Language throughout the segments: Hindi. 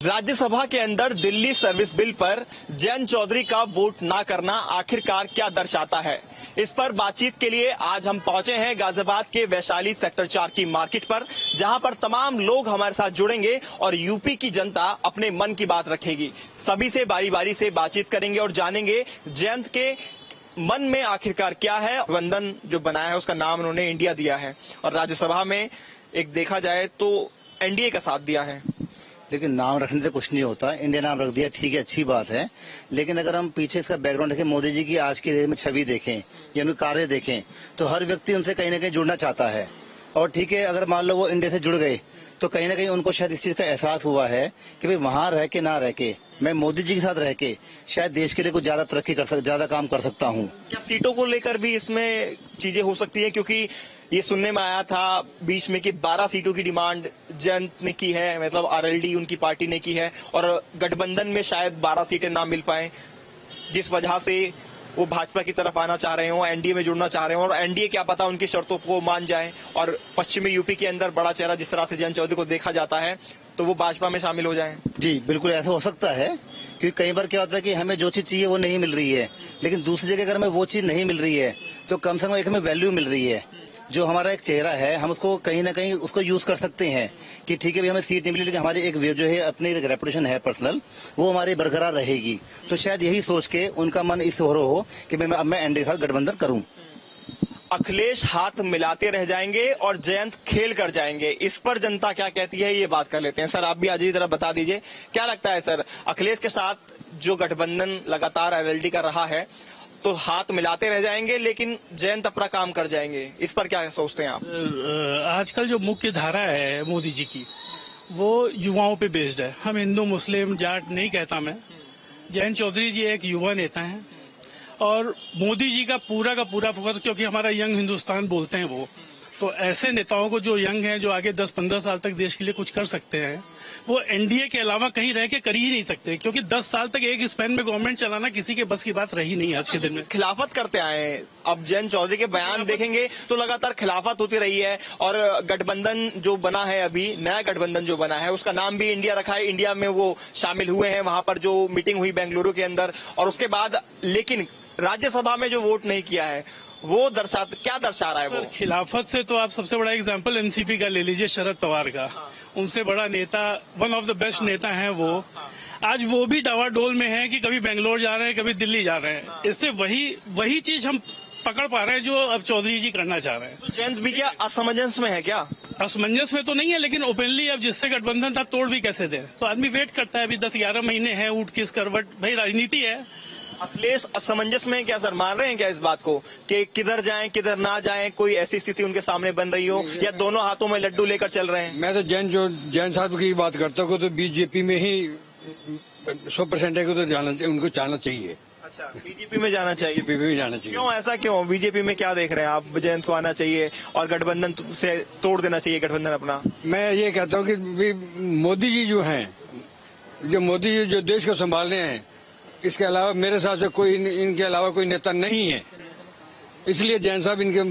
राज्यसभा के अंदर दिल्ली सर्विस बिल पर जयंत चौधरी का वोट ना करना आखिरकार क्या दर्शाता है, इस पर बातचीत के लिए आज हम पहुंचे हैं गाजियाबाद के वैशाली सेक्टर 4 की मार्केट पर, जहां पर तमाम लोग हमारे साथ जुड़ेंगे और यूपी की जनता अपने मन की बात रखेगी। सभी से बारी बारी से बातचीत करेंगे और जानेंगे जयंत के मन में आखिरकार क्या है। वंदन जो बनाया है उसका नाम उन्होंने इंडिया दिया है और राज्यसभा में एक देखा जाए तो एनडीए का साथ दिया है। लेकिन नाम रखने से कुछ नहीं होता। इंडिया नाम रख दिया, ठीक है, अच्छी बात है, लेकिन अगर हम पीछे इसका बैकग्राउंड देखें, मोदी जी की आज की डेट में छवि देखें या उनके कार्य देखें, तो हर व्यक्ति उनसे कहीं ना कहीं जुड़ना चाहता है। और ठीक है, अगर मान लो वो इंडिया से जुड़ गए तो कहीं ना कहीं उनको शायद इस चीज का एहसास हुआ है कि भाई वहां रह के ना रह के मैं मोदी जी के साथ रह के शायद देश के लिए कुछ ज्यादा तरक्की ज्यादा काम कर सकता हूँ। क्या सीटों को लेकर भी इसमें चीजें हो सकती है, क्योंकि ये सुनने में आया था बीच में कि 12 सीटों की डिमांड जयंत ने की है, मतलब आरएलडी उनकी पार्टी ने की है और गठबंधन में शायद 12 सीटें ना मिल पाए, जिस वजह से वो भाजपा की तरफ आना चाह रहे हो, एनडीए में जुड़ना चाह रहे हो और एनडीए क्या पता उनकी शर्तों को मान जाए और पश्चिमी यूपी के अंदर बड़ा चेहरा जिस तरह से जयंत चौधरी को देखा जाता है तो वो भाजपा में शामिल हो जाए। जी बिल्कुल ऐसा हो सकता है, क्योंकि कई बार क्या होता है कि हमें जो चीज चाहिए वो नहीं मिल रही है, लेकिन दूसरी जगह अगर हमें वो चीज नहीं मिल रही है तो कम से कम एक हमें वैल्यू मिल रही है। जो हमारा एक चेहरा है हम उसको कहीं ना कहीं उसको यूज कर सकते हैं कि ठीक है भाई हमें सीट नहीं मिली, लेकिन हमारी एक जो है अपनी एक रेपुटेशन है पर्सनल, वो हमारी बरकरार रहेगी। तो शायद यही सोच के उनका मन इस ओर हो कि अब मैं एनडीए के साथ गठबंधन करूं। अखिलेश हाथ मिलाते रह जाएंगे और जयंत खेल कर जाएंगे, इस पर जनता क्या कहती है ये बात कर लेते हैं। सर आप भी आज की तरह बता दीजिए, क्या लगता है सर, अखिलेश के साथ जो गठबंधन लगातार आरएलडी का रहा है तो हाथ मिलाते रह जाएंगे लेकिन जयंत अपना काम कर जाएंगे, इस पर क्या सोचते हैं आप? आजकल जो मुख्य धारा है मोदी जी की वो युवाओं पे बेस्ड है। हम हिंदू मुस्लिम जाट नहीं कहता मैं, जयंत चौधरी जी एक युवा नेता हैं और मोदी जी का पूरा फोकस, क्योंकि हमारा यंग हिंदुस्तान बोलते हैं वो, तो ऐसे नेताओं को जो यंग हैं, जो आगे 10-15 साल तक देश के लिए कुछ कर सकते हैं, वो एनडीए के अलावा कहीं रह के कर ही नहीं सकते, क्योंकि 10 साल तक एक स्पैन में गवर्नमेंट चलाना किसी के बस की बात रही नहीं आज के दिन में। खिलाफत करते आए हैं, अब जयंत चौधरी के बयान देखेंगे तो लगातार खिलाफत होती रही है और गठबंधन जो बना है, अभी नया गठबंधन जो बना है उसका नाम भी इंडिया रखा है, इंडिया में वो शामिल हुए हैं, वहां पर जो मीटिंग हुई बेंगलुरु के अंदर और उसके बाद, लेकिन राज्यसभा में जो वोट नहीं किया है वो क्या दर्शा रहा है? वो खिलाफत से तो आप सबसे बड़ा एग्जांपल एनसीपी का ले लीजिए, शरद पवार का, उनसे बड़ा नेता, वन ऑफ द बेस्ट नेता हैं वो। आज वो भी डावाडोल में है कि कभी बेंगलोर जा रहे हैं कभी दिल्ली जा रहे हैं। इससे वही चीज हम पकड़ पा रहे हैं जो अब चौधरी जी करना चाह रहे हैं। तो जयंत भी क्या असमंजस में है? क्या असमंजस में तो नहीं है, लेकिन ओपनली अब जिससे गठबंधन था तोड़ भी कैसे दे, तो आदमी वेट करता है। अभी 10-11 महीने हैं, ऊट किस करवट, भाई राजनीति है। अखिलेश असमंजस में क्या सर, मान रहे हैं क्या इस बात को कि किधर जाएं किधर ना जाएं, कोई ऐसी स्थिति उनके सामने बन रही हो या दोनों हाथों में लड्डू लेकर चल रहे हैं? मैं तो जैन साहब की बात करता हूँ, तो बीजेपी में ही 100% है, तो उनको जाना चाहिए। अच्छा, बीजेपी में जाना चाहिए? बीजेपी में जाना चाहिए। क्यों, ऐसा क्यों? बीजेपी में क्या देख रहे हैं आप? जयंत को आना चाहिए और गठबंधन से तोड़ देना चाहिए गठबंधन अपना? मैं ये कहता हूँ कि मोदी जी जो हैं, मोदी जी जो देश को संभाल रहे हैं, इसके अलावा मेरे हिसाब से कोई इनके अलावा कोई नेता नहीं है, इसलिए जैन साहब इनके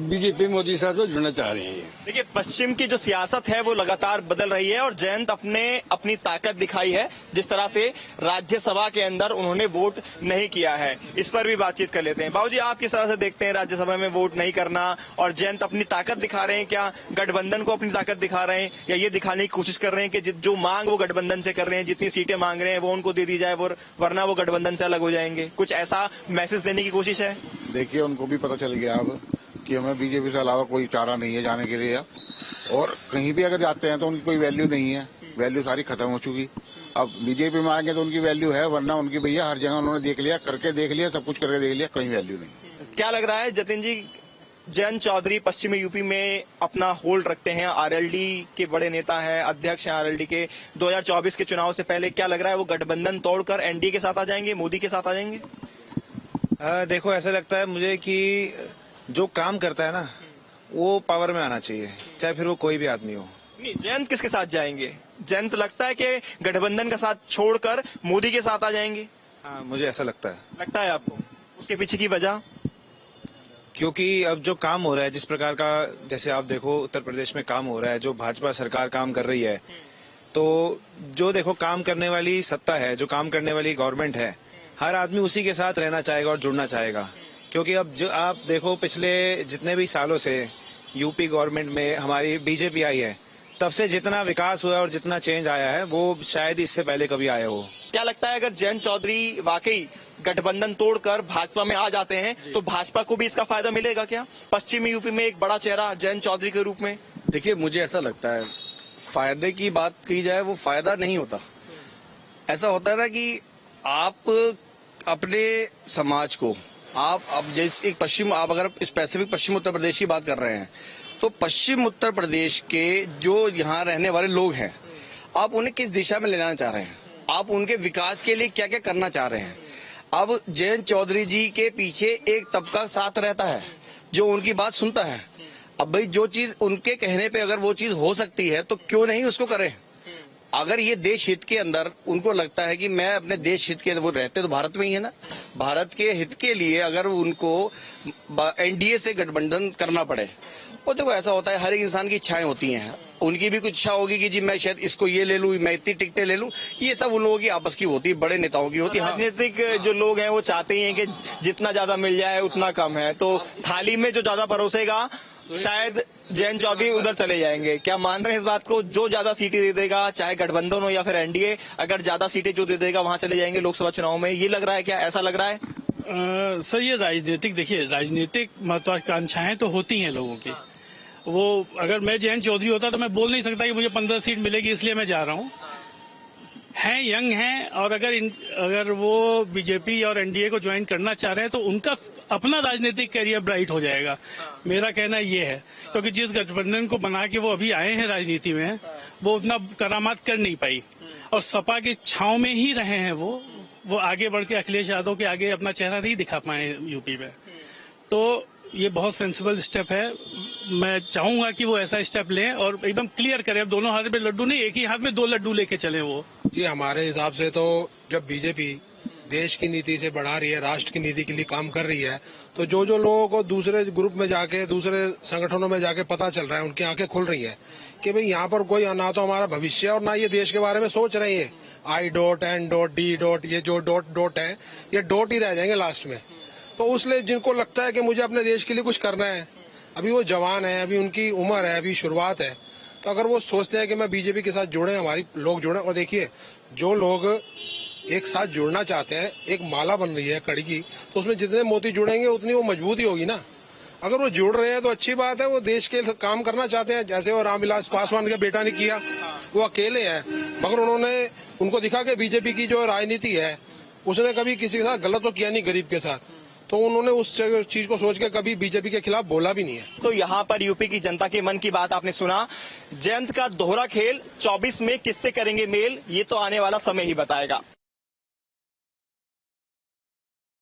बीजेपी मोदी साहब से जुड़ना चाह रहे हैं। देखिए, पश्चिम की जो सियासत है वो लगातार बदल रही है और जयंत अपनी ताकत दिखाई है, जिस तरह से राज्यसभा के अंदर उन्होंने वोट नहीं किया है, इस पर भी बातचीत कर लेते हैं। बाबूजी, आप किस तरह से देखते हैं राज्यसभा में वोट नहीं करना और जयंत अपनी ताकत दिखा रहे हैं? क्या गठबंधन को अपनी ताकत दिखा रहे हैं या ये दिखाने की कोशिश कर रहे हैं कि जो मांग वो गठबंधन से कर रहे हैं, जितनी सीटें मांग रहे हैं वो उनको दे दी जाए, वरना वो गठबंधन से अलग हो जाएंगे? कुछ ऐसा मैसेज देने की कोशिश है? देखिए, उनको भी पता चल गया अब कि हमें बीजेपी से अलावा कोई चारा नहीं है जाने के लिए, और कहीं भी अगर जाते हैं तो उनकी कोई वैल्यू नहीं है, वैल्यू सारी खत्म हो चुकी। अब बीजेपी में आएंगे तो उनकी वैल्यू है, वरना उनकी भैया हर जगह उन्होंने देख लिया, करके देख लिया, सब कुछ करके देख लिया, कहीं वैल्यू नहीं। क्या लग रहा है जतिन जी, जयंत चौधरी पश्चिमी यूपी में अपना होल्ड रखते हैं, आरएलडी के बड़े नेता हैं, अध्यक्ष हैं आरएलडी के, 2024 के चुनाव से पहले क्या लग रहा है वो गठबंधन तोड़कर एनडीए के साथ आ जाएंगे, मोदी के साथ आ जाएंगे? देखो, ऐसा लगता है मुझे कि जो काम करता है ना वो पावर में आना चाहिए, चाहे फिर वो कोई भी आदमी हो। नहीं, जयंत किसके साथ जाएंगे? जयंत लगता है कि गठबंधन का साथ छोड़कर मोदी के साथ आ जाएंगे? हाँ, मुझे ऐसा लगता है आपको? उसके पीछे की वजह? क्योंकि अब जो काम हो रहा है जिस प्रकार का, जैसे आप देखो उत्तर प्रदेश में काम हो रहा है, जो भाजपा सरकार काम कर रही है, तो जो देखो काम करने वाली सत्ता है, जो काम करने वाली गवर्नमेंट है, हर आदमी उसी के साथ रहना चाहेगा और जुड़ना चाहेगा। क्योंकि अब जो आप देखो पिछले जितने भी सालों से यूपी गवर्नमेंट में हमारी बीजेपी आई है, तब से जितना विकास हुआ है और जितना चेंज आया है वो शायद इससे पहले कभी आया हो। क्या लगता है अगर जयंत चौधरी वाकई गठबंधन तोड़कर भाजपा में आ जाते हैं तो भाजपा को भी इसका फायदा मिलेगा क्या? पश्चिमी यूपी में एक बड़ा चेहरा जयंत चौधरी के रूप में। देखिए, मुझे ऐसा लगता है फायदे की बात की जाए वो फायदा नहीं होता। ऐसा होता है ना कि आप अपने समाज को आप अब जैसे एक पश्चिम, आप अगर स्पेसिफिक पश्चिम उत्तर प्रदेश की बात कर रहे हैं तो पश्चिम उत्तर प्रदेश के जो यहाँ रहने वाले लोग हैं, आप उन्हें किस दिशा में ले जाना चाह रहे हैं, आप उनके विकास के लिए क्या क्या करना चाह रहे हैं। अब जयंत चौधरी जी के पीछे एक तबका साथ रहता है जो उनकी बात सुनता है। अब भाई जो चीज उनके कहने पे अगर वो चीज हो सकती है तो क्यों नहीं उसको करें। अगर ये देश हित के अंदर उनको लगता है कि मैं अपने देश हित के, वो रहते तो भारत में ही है ना, भारत के हित के लिए अगर उनको एनडीए से गठबंधन करना पड़े, वो देखो ऐसा होता है, हर एक इंसान की इच्छाएं होती हैं। उनकी भी कुछ इच्छा होगी कि जी मैं शायद इसको ये ले लूं, मैं इतनी टिकटें ले लूं। ये सब उन लोगों की आपस की होती है, बड़े नेताओं की होती है। राजनीतिक जो लोग हैं वो चाहते ही हैं कि जितना ज्यादा मिल जाए उतना कम है, तो थाली में जो ज्यादा परोसेगा शायद जयंत चौधरी उधर चले जाएंगे। क्या मान रहे हैं इस बात को? जो ज्यादा सीटें दे देगा, चाहे गठबंधन हो या फिर एनडीए, अगर ज्यादा सीटें जो दे देगा वहां चले जाएंगे लोकसभा चुनाव में। ये लग रहा है क्या? ऐसा लग रहा है? सर ये राजनीतिक, देखिए राजनीतिक महत्वाकांक्षाएं तो होती हैं लोगों की। वो अगर मैं जयंत चौधरी होता तो मैं बोल नहीं सकता कि मुझे 15 सीट मिलेगी इसलिए मैं जा रहा हूँ। हैं, यंग हैं, और अगर वो बीजेपी और एनडीए को ज्वाइन करना चाह रहे हैं तो उनका अपना राजनीतिक करियर ब्राइट हो जाएगा। मेरा कहना ये है, क्योंकि जिस गठबंधन को बना के वो अभी आए हैं राजनीति में, वो उतना करामात कर नहीं पाई और सपा के छांव में ही रहे हैं। वो आगे बढ़ के अखिलेश यादव के आगे अपना चेहरा नहीं दिखा पाए यूपी में। तो ये बहुत सेंसिबल स्टेप है। मैं चाहूंगा कि वो ऐसा स्टेप लें और एकदम क्लियर करें। अब दोनों हाथ में लड्डू नहीं, एक ही हाथ में 2 लड्डू लेके चले वो। जी, हमारे हिसाब से तो जब बीजेपी देश की नीति से बढ़ा रही है, राष्ट्र की नीति के लिए काम कर रही है, तो जो लोगों को दूसरे ग्रुप में जाके, दूसरे संगठनों में जाके पता चल रहा है, उनकी आंखें खुल रही है कि भाई यहाँ पर कोई ना तो हमारा भविष्य और ना ये देश के बारे में सोच रहे हैं। I dot, N dot, D dot, ये जो डॉट है, ये डॉट ही रह जाएंगे लास्ट में। तो उसलिए जिनको लगता है कि मुझे अपने देश के लिए कुछ करना है, अभी वो जवान है, अभी उनकी उम्र है, अभी शुरुआत है, तो अगर वो सोचते हैं कि मैं बीजेपी के साथ जुड़े, हमारी लोग जुड़े, और देखिए जो लोग एक साथ जुड़ना चाहते हैं, एक माला बन रही है कड़ी की, तो उसमें जितने मोती जुड़ेंगे उतनी वो मजबूती होगी ना। अगर वो जुड़ रहे हैं तो अच्छी बात है, वो देश के काम करना चाहते हैं। जैसे वो रामविलास पासवान के बेटा ने किया, वो अकेले हैं, मगर उनको दिखा कि बीजेपी की जो राजनीति है उसने कभी किसी के साथ गलत तो किया नहीं, गरीब के साथ, तो उन्होंने उस चीज को सोच के कभी बीजेपी के खिलाफ बोला भी नहीं है। तो यहाँ पर यूपी की जनता के मन की बात आपने सुना। जयंत का दोहरा खेल 24 में किससे करेंगे मेल, ये तो आने वाला समय ही बताएगा।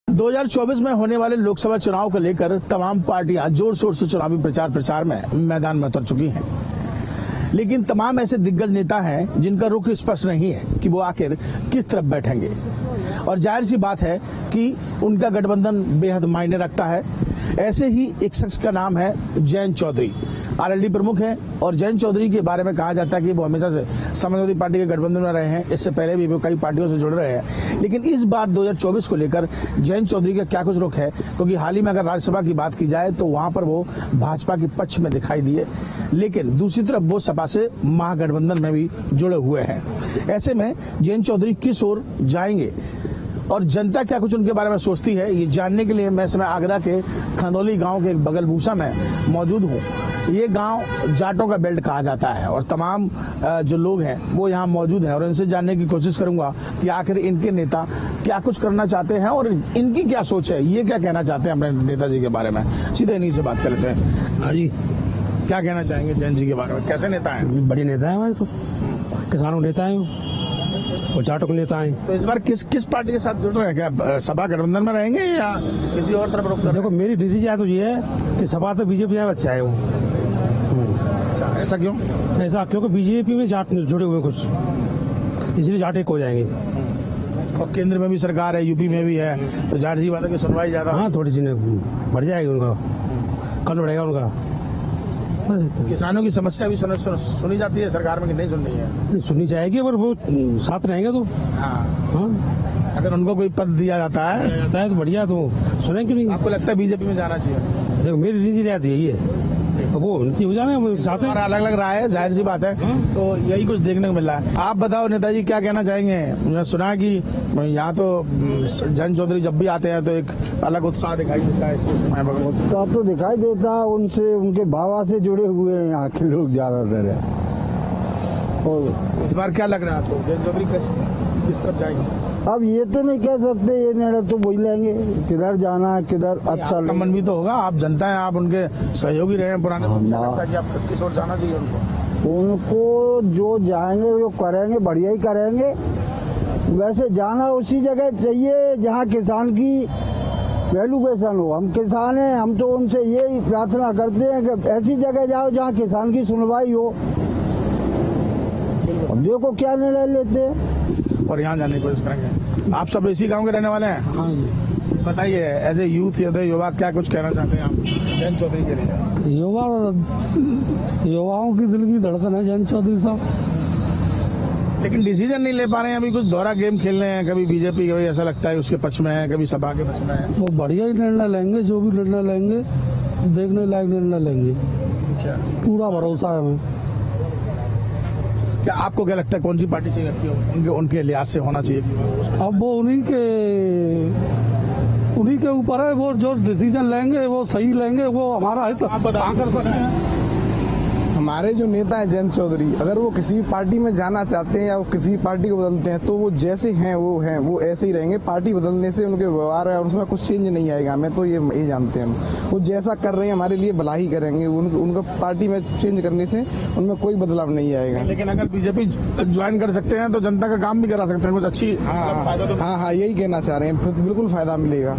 2024 में होने वाले लोकसभा चुनाव को लेकर तमाम पार्टियां जोर शोर से चुनावी प्रचार में मैदान में उतर चुकी हैं, लेकिन तमाम ऐसे दिग्गज नेता हैं जिनका रुख स्पष्ट नहीं है कि वो आखिर किस तरफ बैठेंगे। और जाहिर सी बात है कि उनका गठबंधन बेहद मायने रखता है। ऐसे ही एक शख्स का नाम है जयंत चौधरी, आरएलडी प्रमुख है, और जयंत चौधरी के बारे में कहा जाता है कि वो हमेशा से समाजवादी पार्टी के गठबंधन में रहे हैं, इससे पहले भी वो कई पार्टियों से जुड़ रहे हैं। लेकिन इस बार 2024 को लेकर जयंत चौधरी का क्या कुछ रुख है, क्योंकि हाल ही में अगर राज्यसभा की बात की जाए तो वहां पर वो भाजपा के पक्ष में दिखाई दिए, लेकिन दूसरी तरफ वो सपा से महागठबंधन में भी जुड़े हुए हैं। ऐसे में जयंत चौधरी किस ओर जाएंगे और जनता क्या कुछ उनके बारे में सोचती है, ये जानने के लिए मैं इस समय आगरा के खंदौली गांव के बगलभूसा में मौजूद हूँ। ये गांव जाटों का बेल्ट कहा जाता है और तमाम जो लोग हैं वो यहाँ मौजूद हैं, और इनसे जानने की कोशिश करूंगा कि आखिर इनके नेता क्या कुछ करना चाहते हैं और इनकी क्या सोच है, ये क्या कहना चाहते हैं अपने नेताजी के बारे में। सीधे इन्हीं से बात कर लेते हैं। हाँ जी, क्या कहना चाहेंगे जयंत जी के बारे में? कैसे नेता है? बड़े नेता है हमारे, तो किसानों नेता है और जाटों के नेता हैं। तो इस बार किस पार्टी के साथ जुड़ रहे हैं? क्या सपा गठबंधन में रहेंगे या किसी और तरफ रुख? देखो मेरी निजी राय तो ये है कि सपा तो बीजेपी में अच्छा है वो। ऐसा क्यों? ऐसा क्योंकि बीजेपी में जाट जुड़े हुए कुछ, इसलिए जाट एक हो जाएंगे। और केंद्र में भी सरकार है, यूपी में भी है, तो जाट जी बात की सुनवाई ज्यादा। हाँ, थोड़ी सी बढ़ जाएगी, उनका कल बढ़ेगा उनका। बस इतना। किसानों की समस्या भी सुनी जाती है सरकार में कि नहीं सुन रही है? नहीं, सुननी चाहिए पर वो साथ रहेंगे तो हाँ, अगर उनको कोई पद दिया जाता है तो बढ़िया, तो सुने क्यों नहीं। आपको लगता है बीजेपी में जाना चाहिए? देखो मेरी निजी राय तो यही है, वो हो जाने साथ में। अलग अलग राय है, जाहिर सी बात है, तो यही कुछ देखने को मिल रहा है। आप बताओ नेताजी, क्या कहना चाहेंगे? मैंने सुना कि यहाँ तो जयंत चौधरी जब भी आते हैं तो एक अलग उत्साह दिखाई देता है। उत्साह तो दिखाई देता है, उनसे उनके भावा से जुड़े हुए हैं यहाँ के लोग ज्यादातर है। और इस बार क्या लग रहा है आपको, जयंत चौधरी किस तरफ जाएंगे? अब ये तो नहीं कह सकते, ये निर्णय तो वही लेंगे किधर जाना है, किधर अच्छा मन भी तो होगा, आप जनता है, आप उनके सहयोगी रहे हैं पुराने, कि आप किस ओर जाना चाहिए उनको जो जाएंगे वो करेंगे, बढ़िया ही करेंगे। वैसे जाना उसी जगह चाहिए जहाँ किसान की वैल्यूएशन हो। हम किसान हैं, हम तो उनसे यही प्रार्थना करते हैं कि ऐसी जगह जाओ जहाँ किसान की सुनवाई हो। अब देखो क्या निर्णय लेते हैं और यहाँ जाने की कोशिश करेंगे। आप सब इसी गांव के रहने वाले हैं? हाँ जी। बताइए, एज ए यूथ या युवा क्या कुछ कहना चाहते हैं आप जयंत चौधरी के लिए? युवाओं की दिल की धड़कन है जयंत चौधरी साहब, लेकिन डिसीजन नहीं ले पा रहे हैं। अभी कुछ दोहरा गेम खेल रहे हैं, कभी बीजेपी, कभी ऐसा लगता है उसके पक्ष में है, कभी सपा के पक्ष में है। वो बढ़िया ही निर्णय लेंगे, जो भी निर्णय लेंगे देखने लायक निर्णय लेंगे। अच्छा, पूरा भरोसा है हमें। क्या आपको क्या लगता है कौन सी पार्टी चाहिए उनके उनके लिहाज से होना चाहिए? अब वो उन्हीं के ऊपर है, वो जो डिसीजन लेंगे वो सही लेंगे, वो हमारा है। तो आप बताएं। हमारे जो नेता है जयंत चौधरी, अगर वो किसी भी पार्टी में जाना चाहते हैं या वो किसी भी पार्टी को बदलते हैं तो वो जैसे हैं वो ऐसे ही रहेंगे। पार्टी बदलने से उनके व्यवहार है और उसमें कुछ चेंज नहीं आएगा। हमें तो ये जानते हैं वो जैसा कर रहे हैं हमारे लिए भला ही करेंगे। उनका पार्टी में चेंज करने से उनमें कोई बदलाव नहीं आएगा। लेकिन अगर बीजेपी ज्वाइन कर सकते हैं तो जनता का काम भी करा सकते हैं, कुछ अच्छी। हाँ, यही कहना चाह रहे हैं, बिल्कुल फायदा मिलेगा।